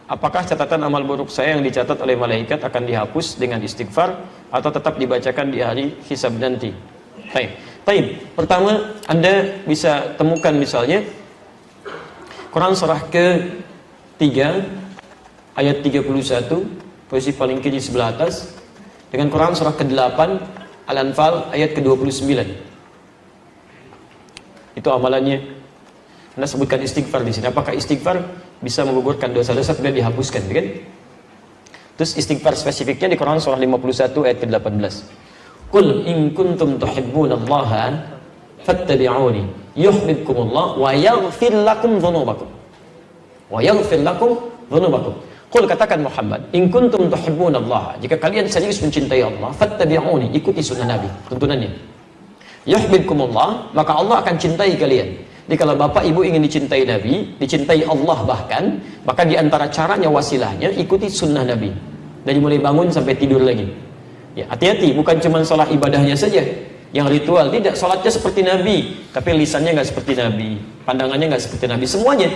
apakah catatan amal buruk saya yang dicatat oleh malaikat akan dihapus dengan istighfar atau tetap dibacakan di hari hisab nanti? Baik. Pertama, Anda bisa temukan misalnya Quran surah ke-3 ayat 31, posisi paling kiri sebelah atas, dengan Quran surah ke-8 Al-Anfal ayat ke-29. Itu amalannya. Anda sebutkan istighfar di sini. Apakah istighfar bisa menggugurkan dosa-dosa tidak dihapuskan, kan? Terus istighfar spesifiknya di Quran surah 51 ayat ke-18. Qul in kuntum tuhibbunallaha fattabi'uni yuhibbukumullah wa yaghfir lakum dzunubakum. Wa yaghfir lakum dzunubakum. Qul, katakan Muhammad, in kuntum tuhibbunallaha, jika kalian serius mencintai Allah, fattabi'uni, ikuti sunnah Nabi, tuntunannya. Yuhibbukumullah, maka Allah akan cintai kalian. Jadi kalau bapak ibu ingin dicintai Nabi, dicintai Allah bahkan, maka diantara caranya, wasilahnya, ikuti sunnah Nabi. Dari mulai bangun sampai tidur lagi. Ya, hati-hati, bukan cuma sholat ibadahnya saja yang ritual, tidak. Sholatnya seperti Nabi, tapi lisannya nggak seperti Nabi, pandangannya nggak seperti Nabi, semuanya.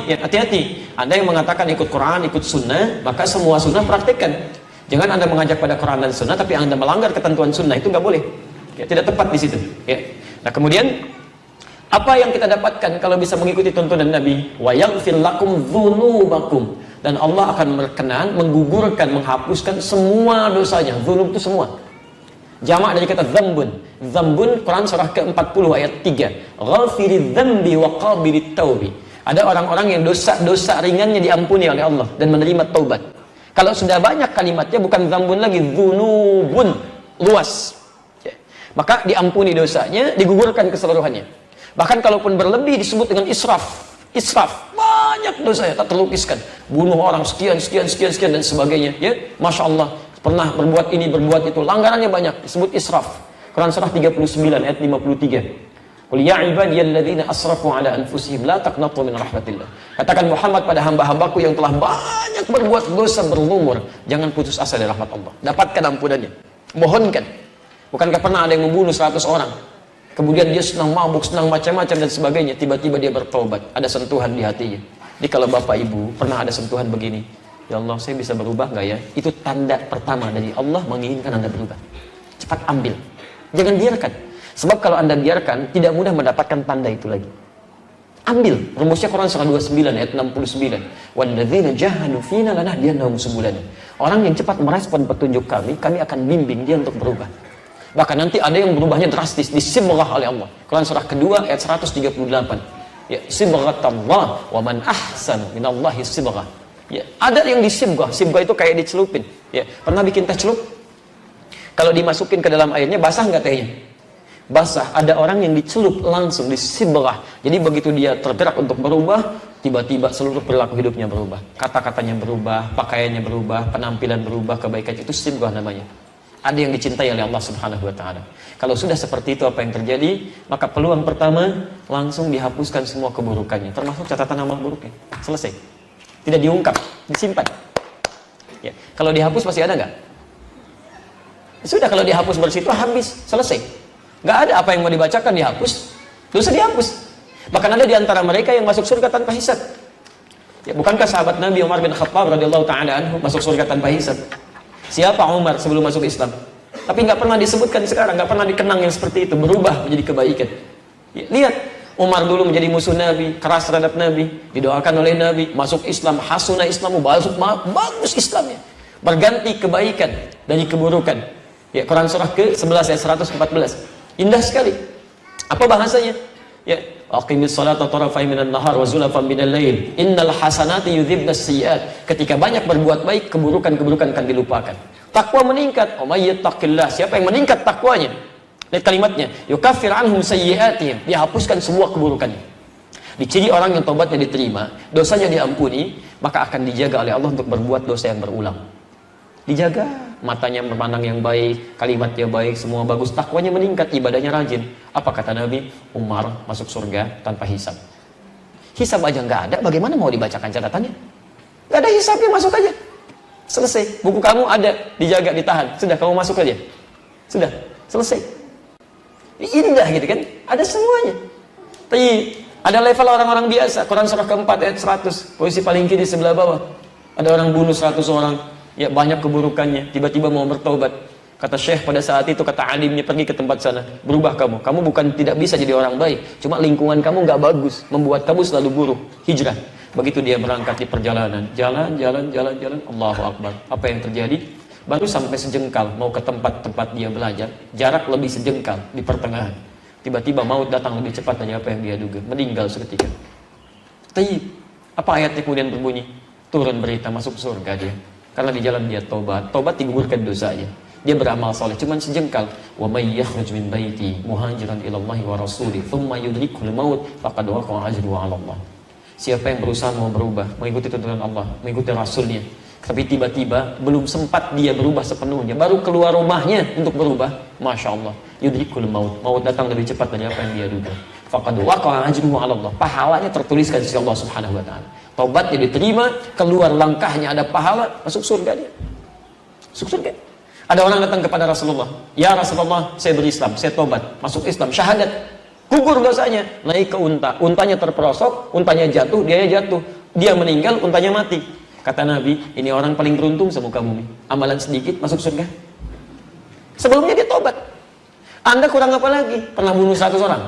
Ya, hati-hati. Anda yang mengatakan ikut Quran, ikut sunnah, maka semua sunnah praktekkan. Jangan Anda mengajak pada Quran dan sunnah, tapi Anda melanggar ketentuan sunnah, itu nggak boleh. Ya, tidak tepat di situ. Ya. Nah, kemudian apa yang kita dapatkan kalau bisa mengikuti tuntunan Nabi? Wa yaghfir lakum dzunubakum, dan Allah akan berkenan menggugurkan, menghapuskan semua dosanya. Dzunub itu semua. Jamak dari kata dzambun. Dzambun, Quran surah ke-40 ayat 3. Ghafiriz dzambi wa qabilit taubi. Ada orang-orang yang dosa-dosa ringannya diampuni oleh Allah dan menerima taubat. Kalau sudah banyak kalimatnya, bukan dzambun lagi, dzunubun, luas. Ya. Maka diampuni dosanya, digugurkan keseluruhannya. Bahkan kalaupun berlebih disebut dengan israf. Banyak dosanya tak terlukiskan. Bunuh orang sekian dan sebagainya. Ya, Masya Allah. Pernah berbuat ini, berbuat itu. Langgarannya banyak. Disebut israf. Quran surah 39 ayat 53. Qul ya ibadiyalladzina asrafu ala anfusihim la taqnatu min rahmatillah. Katakan Muhammad pada hamba-hambaku yang telah banyak berbuat dosa berlumur, jangan putus asa dari rahmat Allah. Dapatkan ampunannya. Mohonkan. Bukankah pernah ada yang membunuh 100 orang? Kemudian dia senang mabuk, senang macam-macam dan sebagainya. Tiba-tiba dia bertobat, ada sentuhan di hatinya. Jadi kalau bapak ibu pernah ada sentuhan begini, ya Allah, saya bisa berubah nggak ya? Itu tanda pertama dari Allah menginginkan Anda berubah. Cepat ambil, jangan biarkan. Sebab kalau Anda biarkan, tidak mudah mendapatkan tanda itu lagi. Ambil. Rumusnya Quran surah 29 ayat 69. Walladzina jahadu fina lanahdiyannahum subulana. Orang yang cepat merespon petunjuk kami akan bimbing dia untuk berubah. Bahkan nanti ada yang berubahnya drastis, disibghah oleh Allah. Quran surah kedua ayat 138. Ya, sibghatallah wa man ahsanu minallahi sibghah. Ya, ada yang disibghah. Sibghah itu kayak dicelupin. Ya, pernah bikin teh celup? Kalau dimasukin ke dalam airnya, basah nggak tehnya? Basah. Ada orang yang dicelup langsung, disibghah. Jadi begitu dia tergerak untuk berubah, tiba-tiba seluruh perilaku hidupnya berubah. Kata-katanya berubah, pakaiannya berubah, penampilan berubah, kebaikan, itu sibghah namanya. Ada yang dicintai oleh Allah Subhanahu wa Ta'ala. Kalau sudah seperti itu, apa yang terjadi? Maka peluang pertama, langsung dihapuskan semua keburukannya, termasuk catatan amal buruknya. Selesai. Tidak diungkap, disimpan. Ya. Kalau dihapus masih ada nggak? Sudah, kalau dihapus bersih itu habis, selesai. Nggak ada apa yang mau dibacakan, dihapus, dosa dihapus. Bahkan ada di antara mereka yang masuk surga tanpa hisab. Ya, bukankah sahabat Nabi Umar bin Khattab radhiyallahu ta'ala anhu masuk surga tanpa hisab? Siapa Umar sebelum masuk Islam? Tapi nggak pernah disebutkan sekarang, nggak pernah dikenang yang seperti itu, berubah menjadi kebaikan. Ya, lihat, Umar dulu menjadi musuh Nabi, keras terhadap Nabi, didoakan oleh Nabi, masuk Islam, hasuna Islamu, bagus Islamnya, berganti kebaikan dari keburukan. Ya, Quran surah ke-11 ayat 114. Indah sekali. Apa bahasanya? Ya, aqimis salata tarafai minan nahar wa zulafan minal lail. Innal hasanati yudhibnas sayyi'at. Ketika banyak berbuat baik, keburukan-keburukan akan dilupakan. Takwa meningkat. Oh may yattaqillah. Siapa yang meningkat takwanya? Lihat kalimatnya. Yukaffir anhum sayyi'atihim. Dihapuskan semua keburukannya. Diciri orang yang tobatnya diterima, dosanya diampuni, maka akan dijaga oleh Allah untuk berbuat dosa yang berulang. Dijaga, matanya memandang yang baik, kalimatnya baik, semua bagus, takwanya meningkat, ibadahnya rajin. Apa kata Nabi? Umar masuk surga tanpa hisab. Hisab aja nggak ada, bagaimana mau dibacakan catatannya? Nggak ada hisabnya, masuk aja. Selesai. Buku kamu ada, dijaga, ditahan. Sudah, kamu masuk aja. Sudah, selesai. Indah gitu kan? Ada semuanya. Tapi Ada level orang-orang biasa. Quran surah keempat ayat 100, posisi paling kiri sebelah bawah. Ada orang bunuh 100 orang, ya banyak keburukannya, tiba-tiba mau bertobat. Kata Syekh pada saat itu, kata alimnya, pergi ke tempat sana, berubah kamu. Kamu bukan tidak bisa jadi orang baik, cuma lingkungan kamu nggak bagus, membuat kamu selalu buruk. Hijrah. Begitu dia berangkat di perjalanan, jalan, Allahu Akbar. Apa yang terjadi? Baru sampai sejengkal, mau ke tempat-tempat dia belajar, jarak lebih sejengkal di pertengahan. Tiba-tiba maut datang lebih cepat dari apa yang dia duga, meninggal seketika. Tapi apa ayatnya kemudian berbunyi? Turun berita masuk surga dia. Karena di jalan dia tobat digugurkan dosanya. Dia beramal soleh, cuman sejengkal. Wa may yakhruj min baiti muhajiran ila Allah wa rasulih, thumma yudrikul maut faqad waqa'a ajruhu 'ala Allah. Siapa yang berusaha mau berubah, mengikuti tuntunan Allah, mengikuti Rasulnya, tapi tiba-tiba belum sempat dia berubah sepenuhnya, baru keluar rumahnya untuk berubah, Masya Allah, yudrikul maut, maut datang lebih cepat dari apa yang dia duga. Faqad waqa'a ajruhu 'ala Allah. Pahalanya tertuliskan di sisi Allah Subhanahu wa taala. Taubatnya diterima, keluar langkahnya ada pahala, masuk surga dia. Masuk surga. Ada orang datang kepada Rasulullah, "Ya Rasulullah, saya berislam, saya tobat, masuk Islam, syahadat." Gugur dosanya, naik ke unta, untanya terperosok, untanya jatuh, dia jatuh, dia meninggal, untanya mati. Kata Nabi, ini orang paling beruntung semuka bumi, amalan sedikit masuk surga. Sebelumnya dia tobat. Anda kurang apa lagi? Pernah bunuh 100 orang?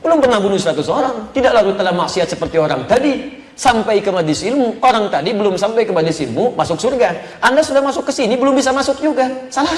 Belum pernah bunuh 100 orang, tidak lalu telah maksiat seperti orang tadi. Sampai ke majlis ilmu, orang tadi belum sampai ke majlis ilmu, masuk surga. Anda sudah masuk ke sini, belum bisa masuk juga. Salah.